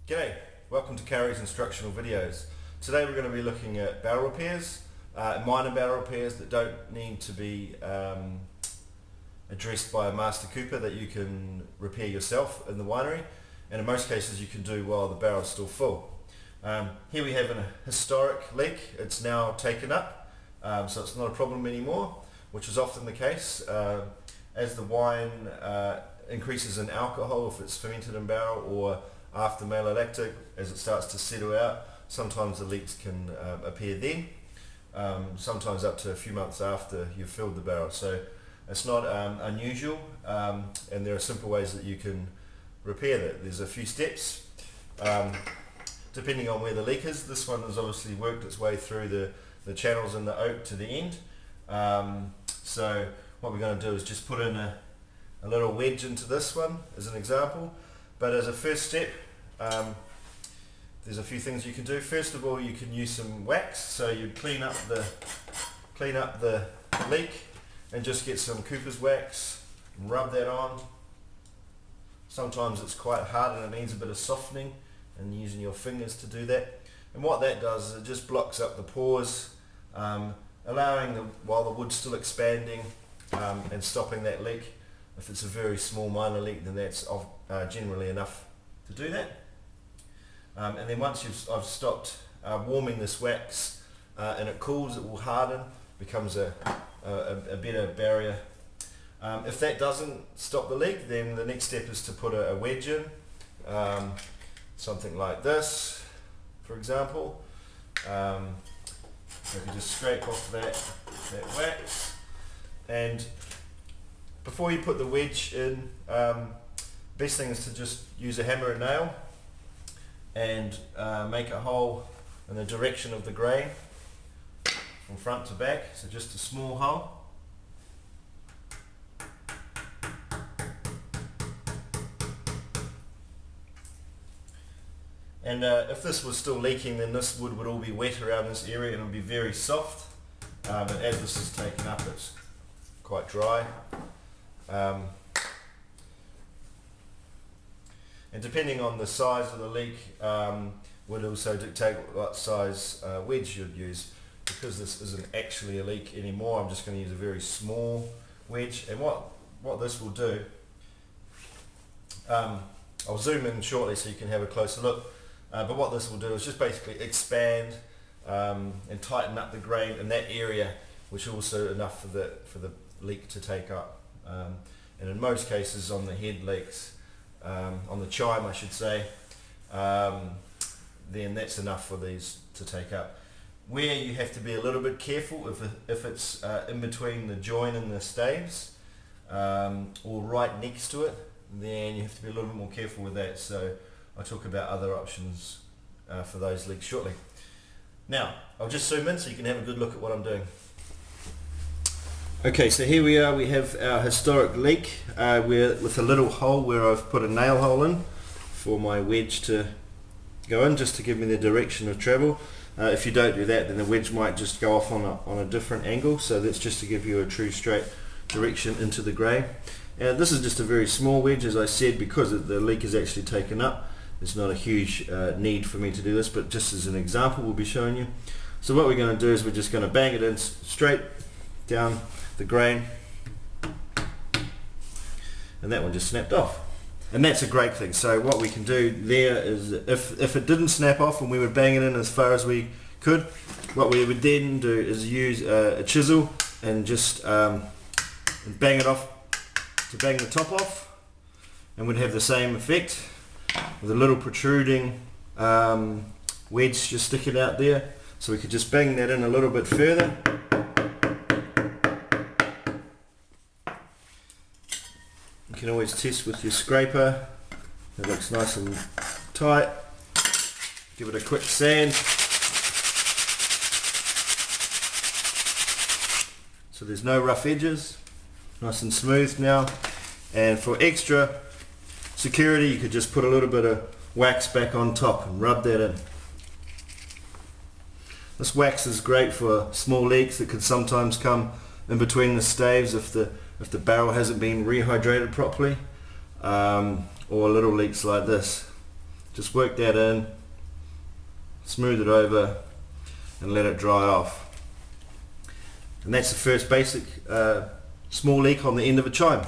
G'day, welcome to Kauri's instructional videos. Today we're going to be looking at barrel repairs, minor barrel repairs that don't need to be addressed by a master cooper, that you can repair yourself in the winery, and in most cases you can do while the barrel is still full. Here we have a historic leak. It's now taken up, so it's not a problem anymore, which is often the case. As the wine increases in alcohol, if it's fermented in barrel, or after malolactic, as it starts to settle out, sometimes the leaks can appear then, sometimes up to a few months after you've filled the barrel. So it's not unusual, and there are simple ways that you can repair that. There's a few steps depending on where the leak is. This one has obviously worked its way through the channels in the oak to the end. So what we're going to do is just put in a little wedge into this one as an example. But as a first step, there's a few things you can do. First of all, you can use some wax. So you clean up the leak and just get some cooper's wax and rub that on. Sometimes it's quite hard and it needs a bit of softening, and using your fingers to do that. And what that does is it just blocks up the pores, allowing while the wood's still expanding, and stopping that leak. If it's a very small minor leak, then that's generally enough to do that. And then once I've stopped warming this wax and it cools, it will harden, becomes a better barrier. If that doesn't stop the leak, then the next step is to put a wedge in, something like this, for example. So you can just scrape off that wax, and before you put the wedge in, best thing is to just use a hammer and nail and make a hole in the direction of the grain from front to back, so just a small hole. And if this was still leaking, then this wood would all be wet around this area and it would be very soft, but as this is taken up, it's quite dry. And depending on the size of the leak would also dictate what size wedge you'd use. Because this isn't actually a leak anymore, I'm just going to use a very small wedge. And what this will do, I'll zoom in shortly so you can have a closer look, but what this will do is just basically expand and tighten up the grain in that area, which is also enough for the leak to take up. And in most cases on the head leaks, on the chime I should say, then that's enough for these to take up. Where you have to be a little bit careful, if it's in between the join and the staves, or right next to it, then you have to be a little bit more careful with that. So I'll talk about other options for those leaks shortly. Now I'll just zoom in so you can have a good look at what I'm doing. Okay, so here we are, we have our historic leak with a little hole where I've put a nail hole in for my wedge to go in, just to give me the direction of travel. If you don't do that, then the wedge might just go off on a different angle, so that's just to give you a true straight direction into the grain. And this is just a very small wedge, as I said, because the leak is actually taken up. There's not a huge need for me to do this, but just as an example we'll be showing you. So what we're going to do is we're just going to bang it in straight down the grain, and that one just snapped off, and that's a great thing. So what we can do there is, if it didn't snap off and we would bang it in as far as we could, what we would then do is use a chisel and just bang it off to bang the top off, and we'd have the same effect with a little protruding wedge just sticking out there. So we could just bang that in a little bit further. You can always test with your scraper. It looks nice and tight. Give it a quick sand. So there's no rough edges. Nice and smooth now. And for extra security, you could just put a little bit of wax back on top and rub that in. This wax is great for small leaks that could sometimes come in between the staves if the barrel hasn't been rehydrated properly, or little leaks like this. just work that in, smooth it over and let it dry off. And that's the first basic small leak on the end of a chime.